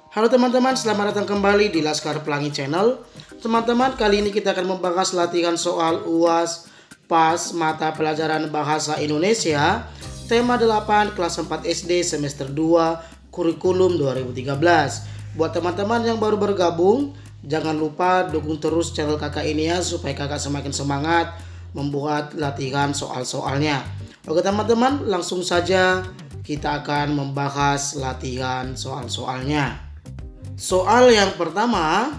Halo teman-teman, selamat datang kembali di Laskar Pelangi Channel. Teman-teman, kali ini kita akan membahas latihan soal UAS PAS mata pelajaran Bahasa Indonesia tema 8 kelas 4 SD semester 2 kurikulum 2013. Buat teman-teman yang baru bergabung, jangan lupa dukung terus channel kakak ini ya, supaya kakak semakin semangat membuat latihan soal-soalnya. Oke teman-teman, langsung saja kita akan membahas latihan soal-soalnya. Soal yang pertama,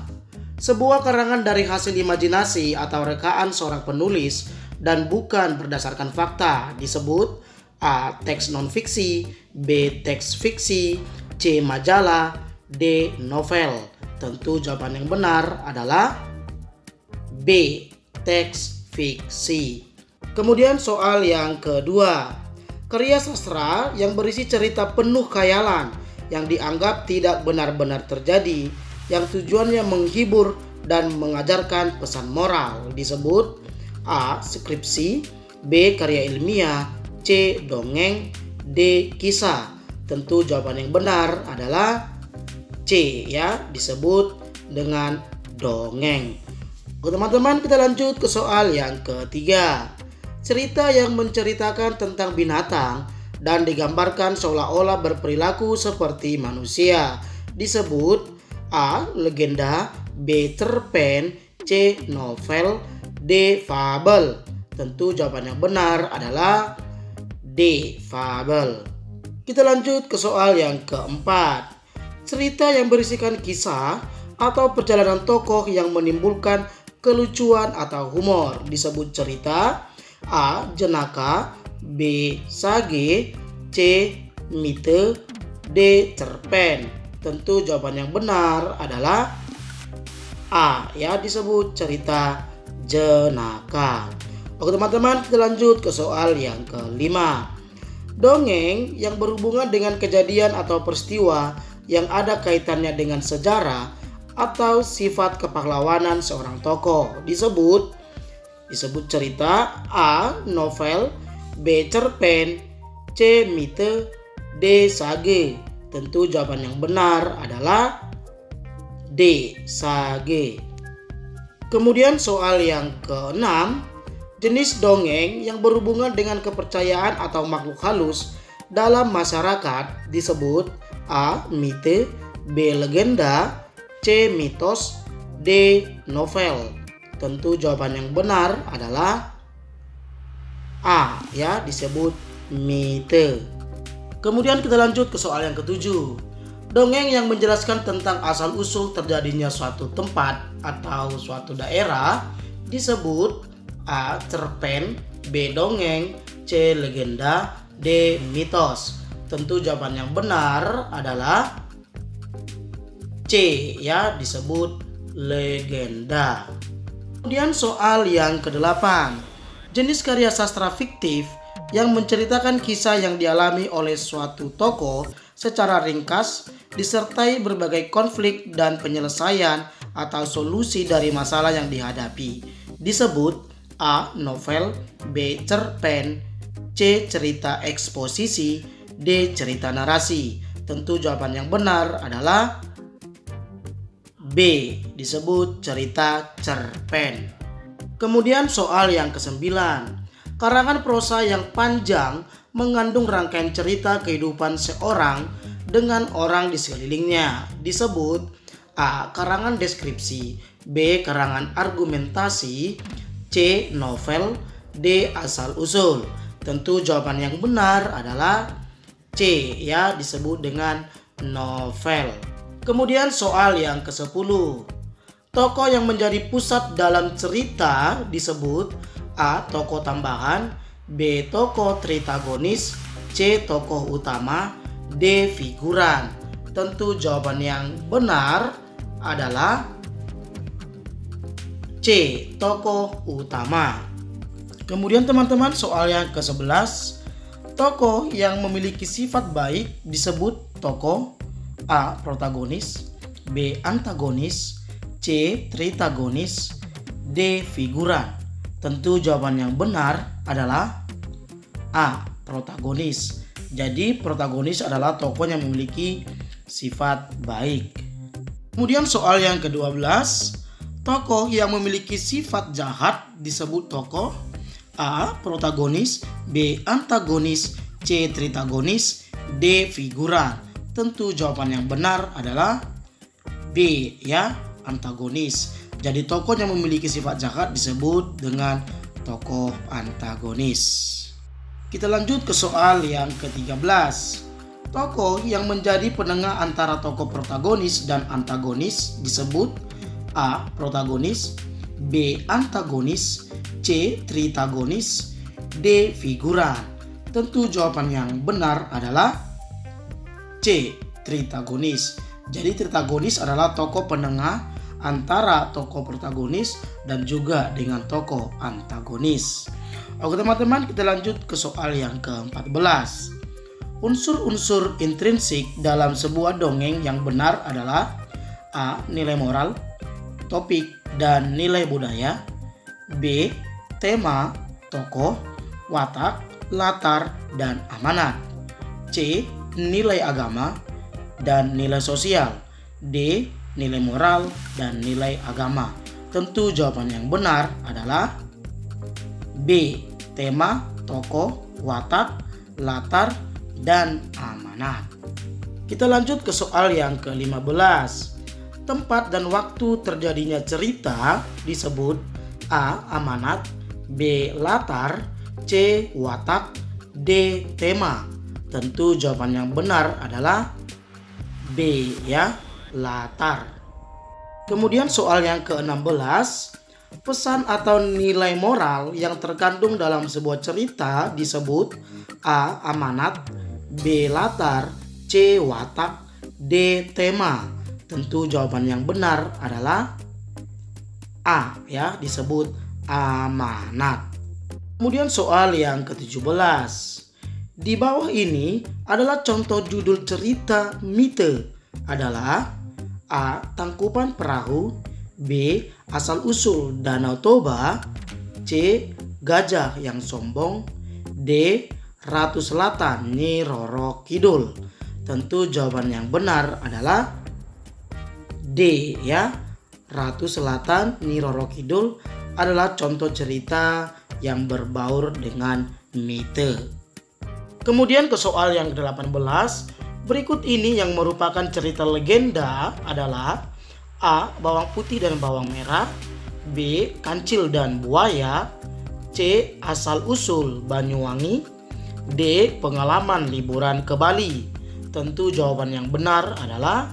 sebuah karangan dari hasil imajinasi atau rekaan seorang penulis dan bukan berdasarkan fakta disebut A. Teks non-fiksi, B. Teks fiksi, C. Majalah, D. Novel. Tentu jawaban yang benar adalah B. Teks fiksi. Kemudian soal yang kedua, karya sastra yang berisi cerita penuh khayalan yang dianggap tidak benar-benar terjadi, yang tujuannya menghibur dan mengajarkan pesan moral disebut A. Skripsi, B. Karya ilmiah, C. Dongeng, D. Kisah. Tentu jawaban yang benar adalah C ya, disebut dengan dongeng. Oke teman-teman, kita lanjut ke soal yang ketiga. Cerita yang menceritakan tentang binatang dan digambarkan seolah-olah berperilaku seperti manusia disebut A. Legenda, B. Cerpen, C. Novel, D. Fabel. Tentu jawaban yang benar adalah D. Fabel. Kita lanjut ke soal yang keempat. Cerita yang berisikan kisah atau perjalanan tokoh yang menimbulkan kelucuan atau humor disebut cerita A. Jenaka, B. Sage, C. Mite, D. Cerpen. Tentu jawaban yang benar adalah A ya, disebut cerita jenaka. Oke teman-teman, kita lanjut ke soal yang kelima. Dongeng yang berhubungan dengan kejadian atau peristiwa yang ada kaitannya dengan sejarah atau sifat kepahlawanan seorang tokoh disebut cerita A. Novel, B. Cerpen, C. Mite, D. Sage. Tentu jawaban yang benar adalah D. Sage. Kemudian soal yang keenam, jenis dongeng yang berhubungan dengan kepercayaan atau makhluk halus dalam masyarakat disebut A. Mite, B. Legenda, C. Mitos, D. Novel. Tentu jawaban yang benar adalah A ya, disebut mite. Kemudian kita lanjut ke soal yang ketujuh. Dongeng yang menjelaskan tentang asal-usul terjadinya suatu tempat atau suatu daerah disebut A. Cerpen, B. Dongeng, C. Legenda, D. Mitos. Tentu jawaban yang benar adalah C ya, disebut legenda. Kemudian soal yang kedelapan. Jenis karya sastra fiktif yang menceritakan kisah yang dialami oleh suatu tokoh secara ringkas disertai berbagai konflik dan penyelesaian atau solusi dari masalah yang dihadapi disebut A. Novel, B. Cerpen, C. Cerita eksposisi, D. Cerita narasi. Tentu jawaban yang benar adalah B, disebut cerita cerpen. Kemudian soal yang kesembilan. Karangan prosa yang panjang mengandung rangkaian cerita kehidupan seorang dengan orang di sekelilingnya disebut A. Karangan deskripsi, B. Karangan argumentasi, C. Novel, D. Asal usul. Tentu jawaban yang benar adalah C ya, disebut dengan novel. Kemudian soal yang ke-10. Tokoh yang menjadi pusat dalam cerita disebut A. Tokoh tambahan, B. Tokoh tritagonis, C. Tokoh utama, D. Figuran. Tentu jawaban yang benar adalah C. Tokoh utama. Kemudian teman-teman, soal yang ke-11. Tokoh yang memiliki sifat baik disebut tokoh A. Protagonis, B. Antagonis, C. Tritagonis, D. Figuran. Tentu jawaban yang benar adalah A. Protagonis. Jadi protagonis adalah tokoh yang memiliki sifat baik. Kemudian soal yang ke-12, tokoh yang memiliki sifat jahat disebut tokoh A. Protagonis, B. Antagonis, C. Tritagonis, D. Figuran. Tentu jawaban yang benar adalah B, ya, antagonis. Jadi tokoh yang memiliki sifat jahat disebut dengan tokoh antagonis. Kita lanjut ke soal yang ke-13. Tokoh yang menjadi penengah antara tokoh protagonis dan antagonis disebut A. Protagonis, B. Antagonis, C. Tritagonis, D. Figuran. Tentu jawaban yang benar adalah C. Tritagonis. Jadi tritagonis adalah tokoh penengah antara tokoh protagonis dan juga dengan tokoh antagonis. Oke teman-teman, kita lanjut ke soal yang ke-14. Unsur-unsur intrinsik dalam sebuah dongeng yang benar adalah A. Nilai moral, topik, dan nilai budaya, B. Tema, tokoh, watak, latar, dan amanat, C. Nilai agama dan nilai sosial, D. Nilai moral dan nilai agama. Tentu jawaban yang benar adalah B. Tema, tokoh, watak, latar, dan amanat. Kita lanjut ke soal yang ke-15. Tempat dan waktu terjadinya cerita disebut A. Amanat, B. Latar, C. Watak, D. Tema. Tentu jawaban yang benar adalah B, ya, latar. Kemudian soal yang ke-16. Pesan atau nilai moral yang terkandung dalam sebuah cerita disebut A. Amanat, B. Latar, C. Watak, D. Tema. Tentu jawaban yang benar adalah A, ya, disebut amanat. Kemudian soal yang ke-17. Di bawah ini adalah contoh judul cerita mite adalah A. Tangkuban Perahu, B. Asal-usul Danau Toba, C. Gajah yang Sombong, D. Ratu Selatan Nyi Roro Kidul. Tentu jawaban yang benar adalah D, ya. Ratu Selatan Nyi Roro Kidul adalah contoh cerita yang berbaur dengan mite. Kemudian ke soal yang ke-18. Berikut ini yang merupakan cerita legenda adalah A. Bawang putih dan bawang merah, B. Kancil dan buaya, C. Asal-usul Banyuwangi, D. Pengalaman liburan ke Bali. Tentu jawaban yang benar adalah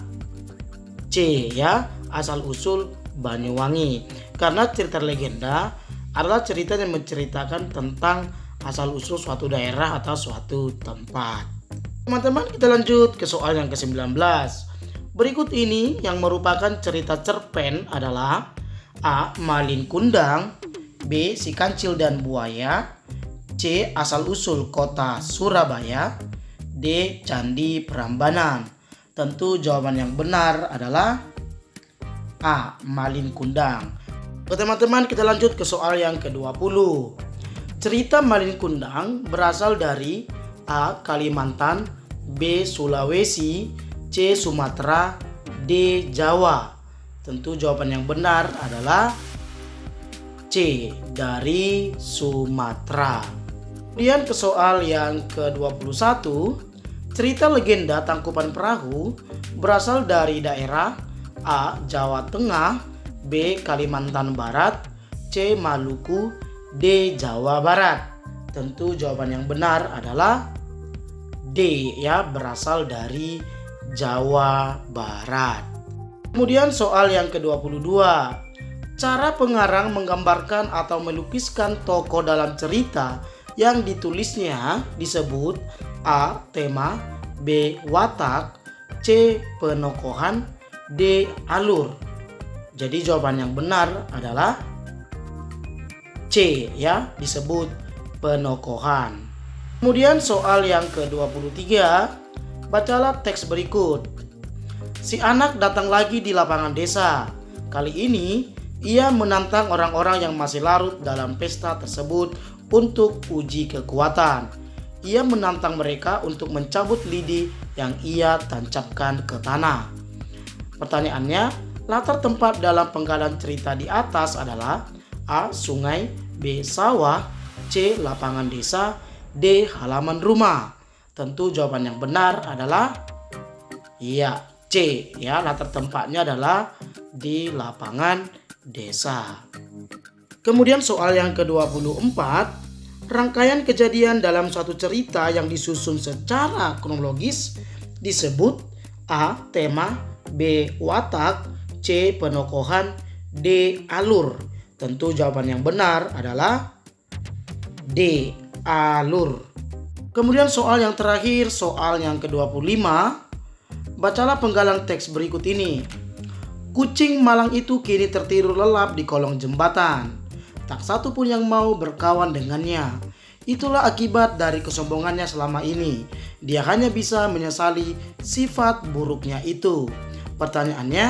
C, ya, asal-usul Banyuwangi. Karena cerita legenda adalah cerita yang menceritakan tentang asal-usul suatu daerah atau suatu tempat. Teman-teman, kita lanjut ke soal yang ke-19. Berikut ini yang merupakan cerita cerpen adalah A. Malin Kundang, B. Si Kancil dan Buaya, C. Asal-usul kota Surabaya, D. Candi Prambanan. Tentu jawaban yang benar adalah A. Malin Kundang. Teman-teman, kita lanjut ke soal yang ke-20. Cerita Malin Kundang berasal dari A. Kalimantan, B. Sulawesi, C. Sumatera, D. Jawa. Tentu jawaban yang benar adalah C. Dari Sumatera. Kemudian ke soal yang ke-21. Cerita legenda Tangkuban Perahu berasal dari daerah A. Jawa Tengah, B. Kalimantan Barat, C. Maluku, D. Jawa Barat. Tentu jawaban yang benar adalah D, ya, berasal dari Jawa Barat. Kemudian soal yang ke-22. Cara pengarang menggambarkan atau melukiskan tokoh dalam cerita yang ditulisnya disebut A. Tema, B. Watak, C. Penokohan, D. Alur. Jadi jawaban yang benar adalah C, ya, disebut penokohan. Kemudian soal yang ke-23. Bacalah teks berikut. Si anak datang lagi di lapangan desa. Kali ini ia menantang orang-orang yang masih larut dalam pesta tersebut untuk uji kekuatan. Ia menantang mereka untuk mencabut lidi yang ia tancapkan ke tanah. Pertanyaannya, latar tempat dalam penggalan cerita di atas adalah A. Sungai, B. Sawah, C. Lapangan desa, D. Halaman rumah. Tentu jawaban yang benar adalah C. Latar tempatnya adalah di lapangan desa. Kemudian soal yang ke-24, rangkaian kejadian dalam suatu cerita yang disusun secara kronologis disebut A. Tema, B. Watak, C. Penokohan, D. Alur. Tentu jawaban yang benar adalah D. Alur. Kemudian soal yang terakhir, soal yang ke-25. Bacalah penggalan teks berikut ini. Kucing malang itu kini tertidur lelap di kolong jembatan. Tak satu pun yang mau berkawan dengannya. Itulah akibat dari kesombongannya selama ini. Dia hanya bisa menyesali sifat buruknya itu. Pertanyaannya,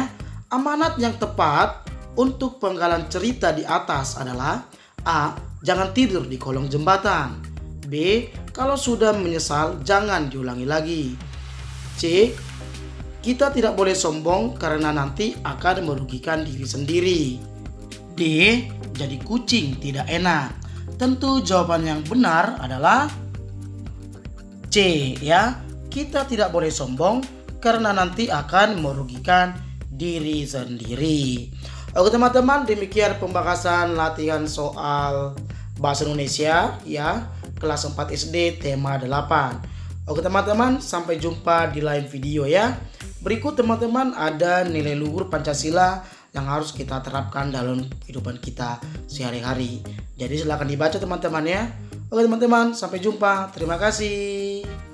amanat yang tepat untuk penggalan cerita di atas adalah A. Jangan tidur di kolong jembatan. B. Kalau sudah menyesal, jangan diulangi lagi. C. Kita tidak boleh sombong karena nanti akan merugikan diri sendiri. D. Jadi kucing tidak enak. Tentu jawaban yang benar adalah C. Kita tidak boleh sombong karena nanti akan merugikan diri sendiri. Oke teman-teman, demikian pembahasan latihan soal bahasa Indonesia kelas 4 SD tema 8. Oke teman-teman, sampai jumpa di lain video ya. Berikut teman-teman ada nilai luhur Pancasila yang harus kita terapkan dalam kehidupan kita sehari-hari. Jadi silahkan dibaca teman-teman ya. Oke teman-teman, sampai jumpa. Terima kasih.